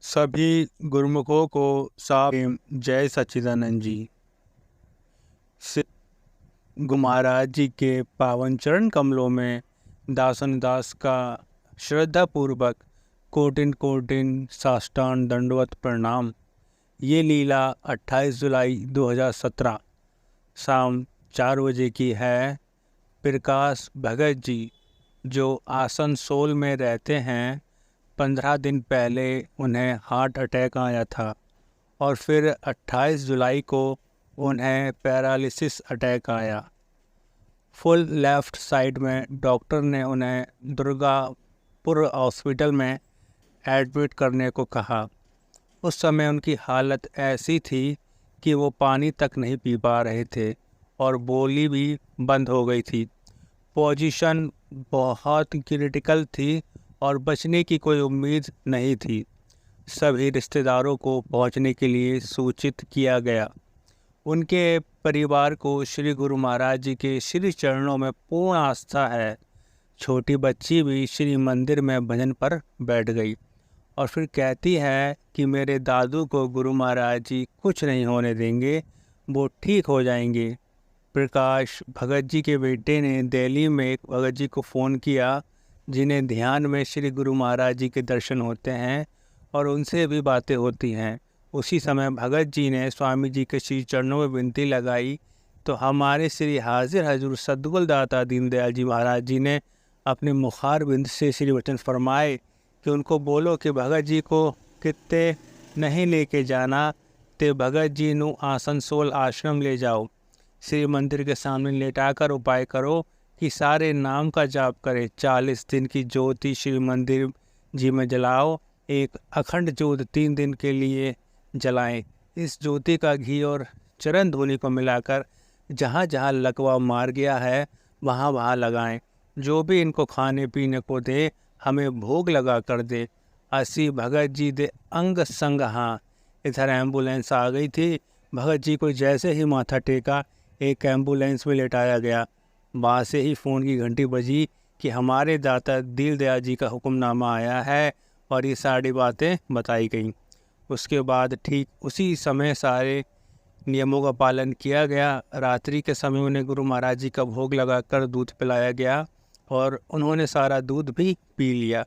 सभी गुरुमुखों को साफ जय सच्चिदानंद जी। गुरु महाराज जी के पावन चरण कमलों में दासन दास का श्रद्धा पूर्वक कोटिन कोटिन साष्टांग दंडवत प्रणाम। ये लीला 28 जुलाई 2017 शाम 4 बजे की है। प्रकाश भगत जी जो आसनसोल में रहते हैं, 15 दिन पहले उन्हें हार्ट अटैक आया था और फिर 28 जुलाई को उन्हें पैरालिसिस अटैक आया। फुल लेफ़्ट साइड में डॉक्टर ने उन्हें दुर्गापुर हॉस्पिटल में एडमिट करने को कहा। उस समय उनकी हालत ऐसी थी कि वो पानी तक नहीं पी पा रहे थे और बोली भी बंद हो गई थी। पोजीशन बहुत क्रिटिकल थी और बचने की कोई उम्मीद नहीं थी। सभी रिश्तेदारों को पहुंचने के लिए सूचित किया गया। उनके परिवार को श्री गुरु महाराज जी के श्री चरणों में पूर्ण आस्था है। छोटी बच्ची भी श्री मंदिर में भजन पर बैठ गई और फिर कहती है कि मेरे दादू को गुरु महाराज जी कुछ नहीं होने देंगे, वो ठीक हो जाएंगे। प्रकाश भगत जी के बेटे ने दिल्ली में एक भगत जी को फ़ोन किया जिन्हें ध्यान में श्री गुरु महाराज जी के दर्शन होते हैं और उनसे भी बातें होती हैं। उसी समय भगत जी ने स्वामी जी के श्री चरणों में विनती लगाई तो हमारे श्री हाजिर हजूर सद्गुरु दाता दीनदयाल जी महाराज जी ने अपने मुखार बिंद से श्री वचन फरमाए कि उनको बोलो कि भगत जी को कितने नहीं लेके जाना, ते भगत जी नू आसनसोल आश्रम ले जाओ। श्री मंदिर के सामने लेटाकर उपाय करो कि सारे नाम का जाप करें। 40 दिन की ज्योति श्री मंदिर जी में जलाओ। एक अखंड ज्योत 3 दिन के लिए जलाएं। इस ज्योति का घी और चरण धूलि को मिलाकर जहाँ जहाँ लकवा मार गया है वहाँ वहाँ लगाएं। जो भी इनको खाने पीने को दे हमें भोग लगा कर दे। असी भगत जी दे अंग संग। हाँ, इधर एम्बुलेंस आ गई थी। भगत जी को जैसे ही माथा टेका एक एम्बुलेंस में लेटाया गया। वहाँ से ही फ़ोन की घंटी बजी कि हमारे दाता दीनदयाल जी का हुक्मनामा आया है और ये सारी बातें बताई गईं। उसके बाद ठीक उसी समय सारे नियमों का पालन किया गया। रात्रि के समय उन्हें गुरु महाराज जी का भोग लगाकर दूध पिलाया गया और उन्होंने सारा दूध भी पी लिया।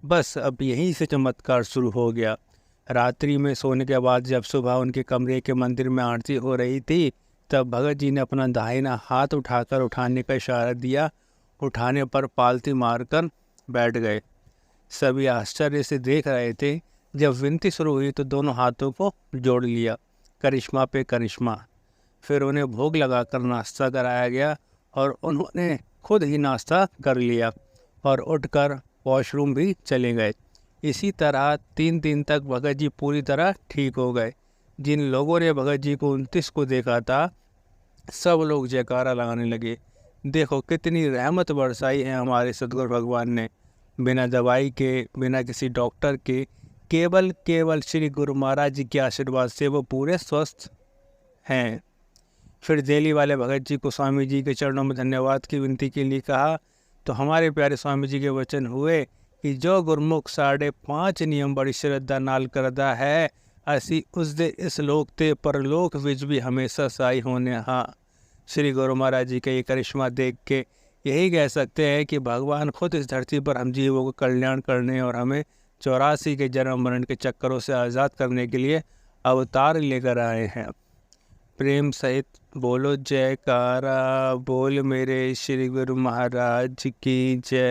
बस अब यहीं से चमत्कार शुरू हो गया। रात्रि में सोने के बाद जब सुबह उनके कमरे के मंदिर में आरती हो रही थी तब भगत जी ने अपना दाहिना हाथ उठाकर उठाने का इशारा दिया। उठाने पर पालती मारकर बैठ गए। सभी आश्चर्य से देख रहे थे। जब विनती शुरू हुई तो दोनों हाथों को जोड़ लिया, करिश्मा पे करिश्मा। फिर उन्हें भोग लगाकर नाश्ता कराया गया और उन्होंने खुद ही नाश्ता कर लिया और उठकर वॉशरूम भी चले गए। इसी तरह 3 दिन तक भगत जी पूरी तरह ठीक हो गए। जिन लोगों ने भगत जी को 29 को देखा था सब लोग जयकारा लगाने लगे। देखो कितनी रहमत बरसाई है हमारे सद्गुरु भगवान ने। बिना दवाई के, बिना किसी डॉक्टर के, केवल श्री गुरु महाराज जी के आशीर्वाद से वो पूरे स्वस्थ हैं। फिर दिल्ली वाले भगत जी को स्वामी जी के चरणों में धन्यवाद की विनती के लिए कहा तो हमारे प्यारे स्वामी जी के वचन हुए कि जो गुरमुख 5.5 नियम बड़ी श्रद्धा नाल करदा है असी उस दे इस लोक ते परलोक विच भी हमेशा साई होने। हाँ, श्री गुरु महाराज जी का ये करिश्मा देख के यही कह सकते हैं कि भगवान खुद इस धरती पर हम जीवों को कल्याण करने और हमें 84 के जन्म मरण के चक्करों से आज़ाद करने के लिए अवतार लेकर आए हैं। प्रेम सहित बोलो जयकारा, बोल मेरे श्री गुरु महाराज की जय।